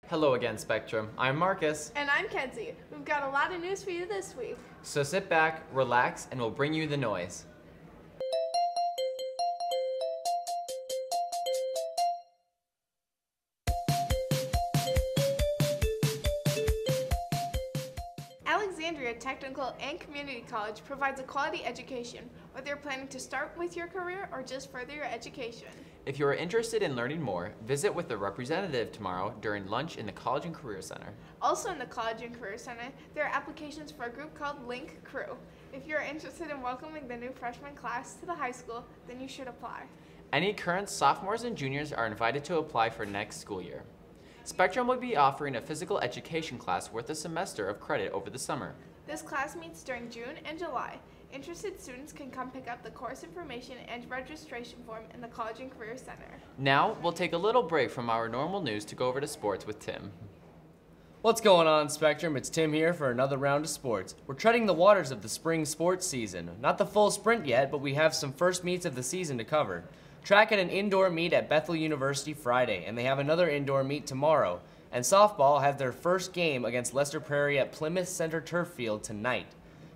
Hello again, Spectrum. I'm Marcus. And I'm Kenzie. We've got a lot of news for you this week. So sit back, relax, and we'll bring you the noise. Alexandria Technical and Community College provides a quality education, whether you're planning to start with your career or just further your education. If you are interested in learning more, visit with a representative tomorrow during lunch in the College and Career Center. Also in the College and Career Center, there are applications for a group called Link Crew. If you're interested in welcoming the new freshman class to the high school, then you should apply. Any current sophomores and juniors are invited to apply for next school year. Spectrum will be offering a physical education class worth a semester of credit over the summer. This class meets during June and July. Interested students can come pick up the course information and registration form in the College and Career Center. Now, we'll take a little break from our normal news to go over to sports with Tim. What's going on, Spectrum? It's Tim here for another round of sports. We're treading the waters of the spring sports season. Not the full sprint yet, but we have some first meets of the season to cover. Track at an indoor meet at Bethel University Friday, and they have another indoor meet tomorrow. And softball has their first game against Lester Prairie at Plymouth Center Turf Field tonight.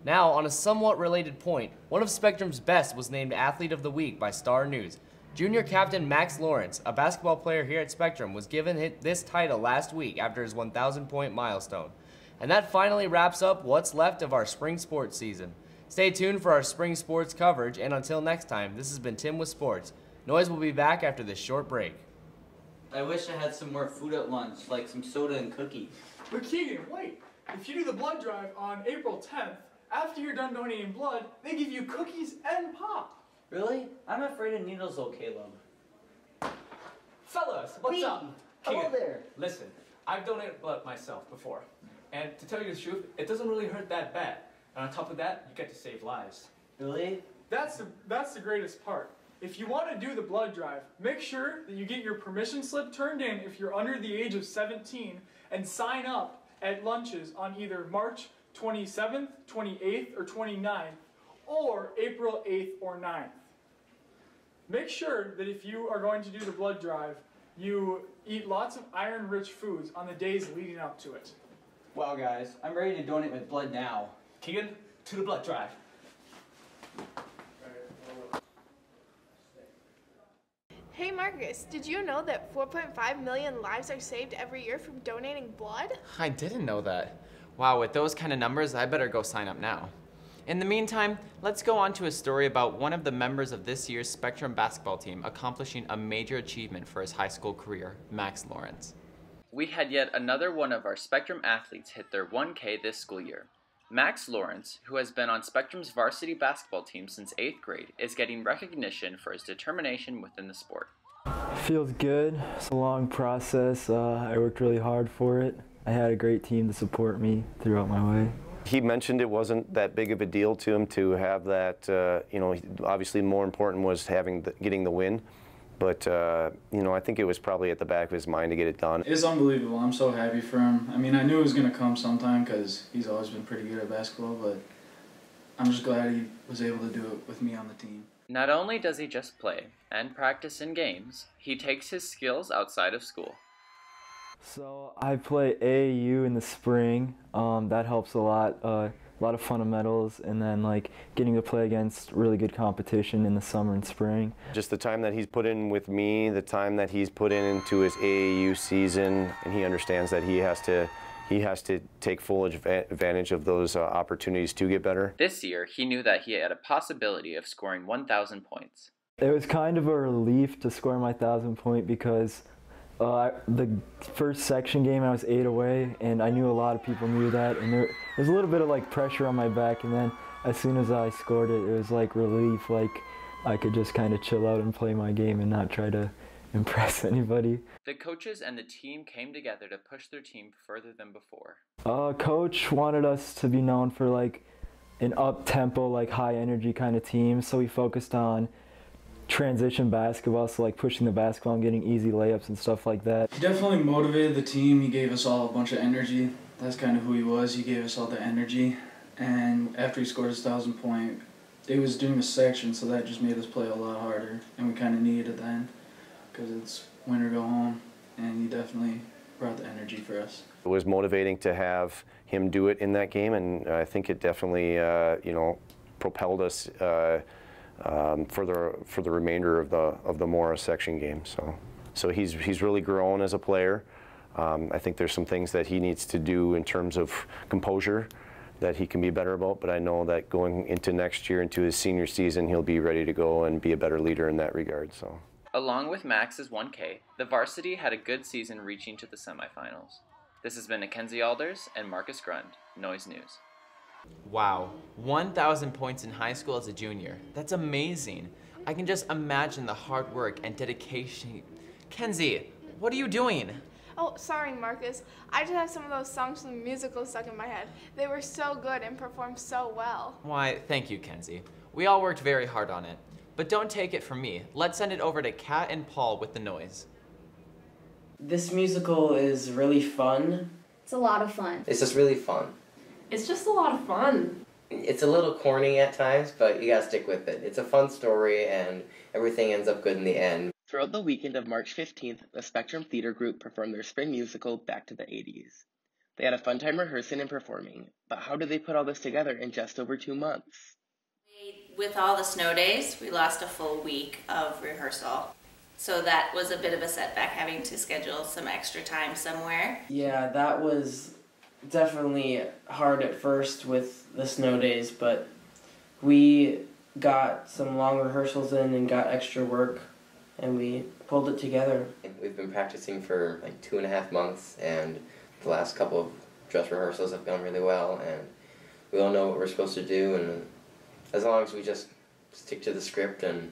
Now, on a somewhat related point, one of Spectrum's best was named Athlete of the Week by Star News. Junior captain Max Lawrence, a basketball player here at Spectrum, was given this title last week after his 1,000-point milestone. And that finally wraps up what's left of our spring sports season. Stay tuned for our spring sports coverage, and until next time, this has been Tim with Sports. Noise will be back after this short break. I wish I had some more food at lunch, like some soda and cookies. But Keegan, wait! If you do the blood drive on April 10th, after you're done donating blood, they give you cookies and pop. Really? I'm afraid of needles though, Caleb. Fellas, what's up? Hello Keegan, there. listen, I've donated blood myself before. And to tell you the truth, it doesn't really hurt that bad. And on top of that, you get to save lives. Really? That's the greatest part. If you want to do the blood drive, make sure that you get your permission slip turned in if you're under the age of 17 and sign up at lunches on either March 27th, 28th, or 29th, or April 8th or 9th. Make sure that if you are going to do the blood drive, you eat lots of iron-rich foods on the days leading up to it. Wow, guys, I'm ready to donate my blood now. Keegan, to the blood drive. Hey Marcus, did you know that 4.5 million lives are saved every year from donating blood? I didn't know that. Wow, with those kind of numbers, I better go sign up now. In the meantime, let's go on to a story about one of the members of this year's Spectrum basketball team accomplishing a major achievement for his high school career, Max Lawrence. We had yet another one of our Spectrum athletes hit their 1K this school year. Max Lawrence, who has been on Spectrum's varsity basketball team since 8th grade, is getting recognition for his determination within the sport. It feels good. It's a long process. I worked really hard for it. I had a great team to support me throughout my way. He mentioned it wasn't that big of a deal to him to have that, obviously more important was getting the win. But, I think it was probably at the back of his mind to get it done. It's unbelievable. I'm so happy for him. I mean, I knew it was going to come sometime because he's always been pretty good at basketball, but I'm just glad he was able to do it with me on the team. Not only does he just play and practice in games, he takes his skills outside of school. So I play AAU in the spring. That helps a lot of fundamentals, and then getting to play against really good competition in the summer and spring. Just the time that he's put in with me, the time that he's put into his AAU season, and he understands that he has to take full advantage of those opportunities to get better. This year, he knew that he had a possibility of scoring 1,000 points. It was kind of a relief to score my 1,000 point because the first section game I was 8 away, and I knew a lot of people knew that, and there was a little bit of pressure on my back, and then as soon as I scored it, it was relief, I could just kind of chill out and play my game and not try to impress anybody. The coaches and the team came together to push their team further than before. Coach wanted us to be known for an up-tempo, high energy kind of team, so we focused on transition basketball, so pushing the basketball and getting easy layups and stuff like that. He definitely motivated the team. He gave us all a bunch of energy. That's kind of who he was. He gave us all the energy. And after he scored his 1,000 point, it was during the section, so that just made us play a lot harder. And we kind of needed it then because it's win or go home. And he definitely brought the energy for us. It was motivating to have him do it in that game, and I think it definitely, you know, propelled us for the remainder of the Morris section game. So he's really grown as a player. I think there's some things that he needs to do in terms of composure that he can be better about, but I know that going into next year, into his senior season, he'll be ready to go and be a better leader in that regard. So. Along with Max's 1K, the varsity had a good season reaching to the semifinals. This has been Mackenzie Alders and Marcus Grund, Noise News. Wow, 1,000 points in high school as a junior. That's amazing. I can just imagine the hard work and dedication. Kenzie, what are you doing? Oh, sorry, Marcus. I just have some of those songs from the musical stuck in my head. They were so good and performed so well. Why, thank you, Kenzie. We all worked very hard on it. But don't take it from me. Let's send it over to Kat and Paul with the noise. This musical is really fun. It's a lot of fun. It's just really fun. It's just a lot of fun. It's a little corny at times, but you gotta stick with it. It's a fun story, and everything ends up good in the end. Throughout the weekend of March 15th, the Spectrum Theater Group performed their spring musical, Back to the 80s. They had a fun time rehearsing and performing, but how did they put all this together in just over 2 months? With all the snow days, we lost a full week of rehearsal. So that was a bit of a setback, having to schedule some extra time somewhere. Yeah, that was definitely hard at first with the snow days, but we got some long rehearsals in and got extra work, and we pulled it together. We've been practicing for like 2.5 months, and the last couple of dress rehearsals have gone really well, and we all know what we're supposed to do, and as long as we just stick to the script and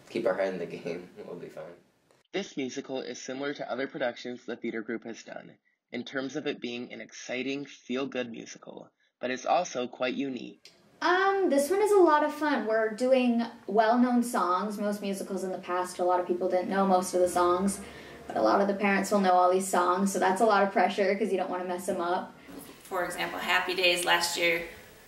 keep our head in the game, we'll be fine. This musical is similar to other productions the theater group has done, in terms of it being an exciting, feel-good musical, but it's also quite unique. This one is a lot of fun. We're doing well-known songs. Most musicals in the past, a lot of people didn't know most of the songs, but a lot of the parents will know all these songs, so that's a lot of pressure because you don't want to mess them up. For example, Happy Days last year,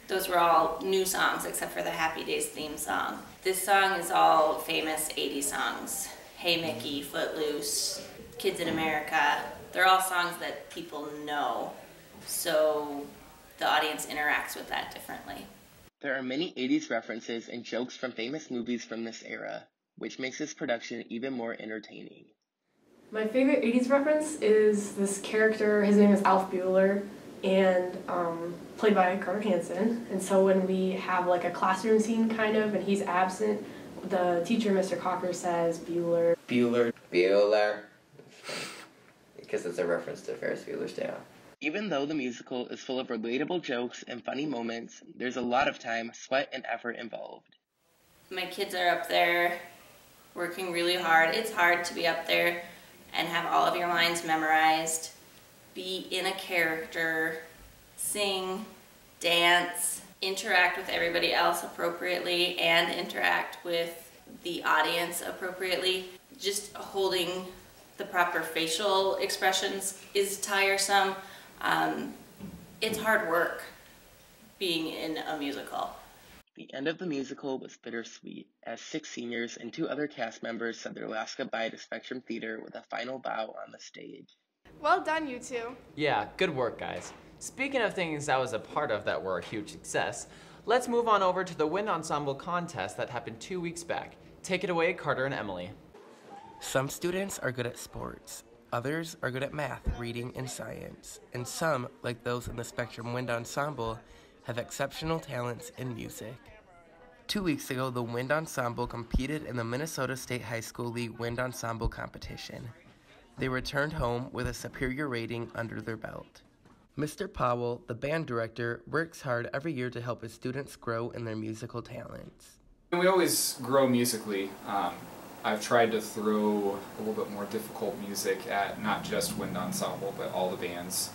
those were all new songs except for the Happy Days theme song. This song is all famous 80s songs. Hey Mickey, Footloose, Kids in America. They're all songs that people know, so the audience interacts with that differently. There are many 80s references and jokes from famous movies from this era, which makes this production even more entertaining. My favorite 80s reference is this character, his name is Alf Bueller, and played by Carter Hansen. And so when we have like a classroom scene kind of, and he's absent, the teacher, Mr. Cocker, says Bueller. Bueller. Bueller. Because it's a reference to Ferris Bueller's Day Off. Even though the musical is full of relatable jokes and funny moments, there's a lot of time, sweat, and effort involved. My kids are up there working really hard. It's hard to be up there and have all of your lines memorized, be in a character, sing, dance, interact with everybody else appropriately, and interact with the audience appropriately. Just holding the proper facial expressions is tiresome. It's hard work being in a musical. The end of the musical was bittersweet, as 6 seniors and 2 other cast members said their last goodbye to Spectrum Theater with a final bow on the stage. Well done, you two. Yeah, good work, guys. Speaking of things I was a part of that were a huge success, let's move on over to the Wind Ensemble contest that happened 2 weeks back. Take it away, Carter and Emily. Some students are good at sports. Others are good at math, reading, and science. And some, like those in the Spectrum Wind Ensemble, have exceptional talents in music. 2 weeks ago, the Wind Ensemble competed in the Minnesota State High School League Wind Ensemble competition. They returned home with a superior rating under their belt. Mr. Powell, the band director, works hard every year to help his students grow in their musical talents. We always grow musically. I've tried to throw a little bit more difficult music at not just Wind Ensemble, but all the bands.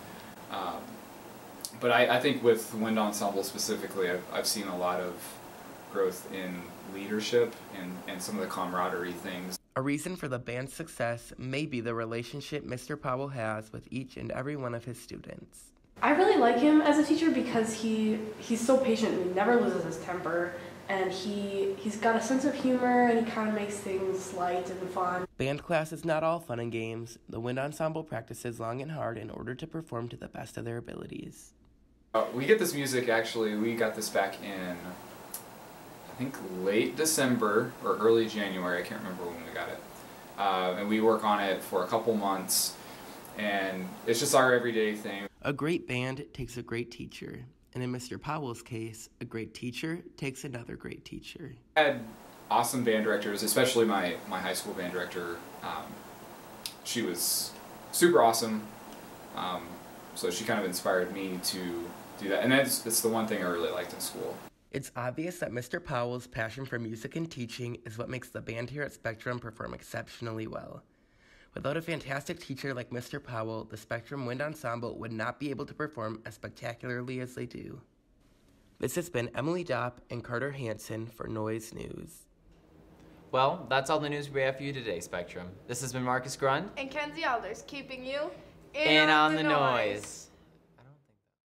But I think with Wind Ensemble specifically, I've seen a lot of growth in leadership and some of the camaraderie things. A reason for the band's success may be the relationship Mr. Powell has with each and every one of his students. I really like him as a teacher because he's so patient and he never loses his temper, and he's got a sense of humor, and he kind of makes things light and fun. Band class is not all fun and games. The wind ensemble practices long and hard in order to perform to the best of their abilities. We get this music, actually, we got this back in, I think, late December or early January. I can't remember when we got it. And we work on it for a couple months, and it's just our everyday thing. A great band takes a great teacher, and in Mr. Powell's case, a great teacher takes another great teacher. I had awesome band directors, especially my high school band director. She was super awesome, so she kind of inspired me to do that, and that's the one thing I really liked in school. It's obvious that Mr. Powell's passion for music and teaching is what makes the band here at Spectrum perform exceptionally well. Without a fantastic teacher like Mr. Powell, the Spectrum Wind Ensemble would not be able to perform as spectacularly as they do. This has been Emily Dopp and Carter Hansen for Noise News. Well, that's all the news we have for you today, Spectrum. This has been Marcus Grund and Kenzie Alders, keeping you in on the noise.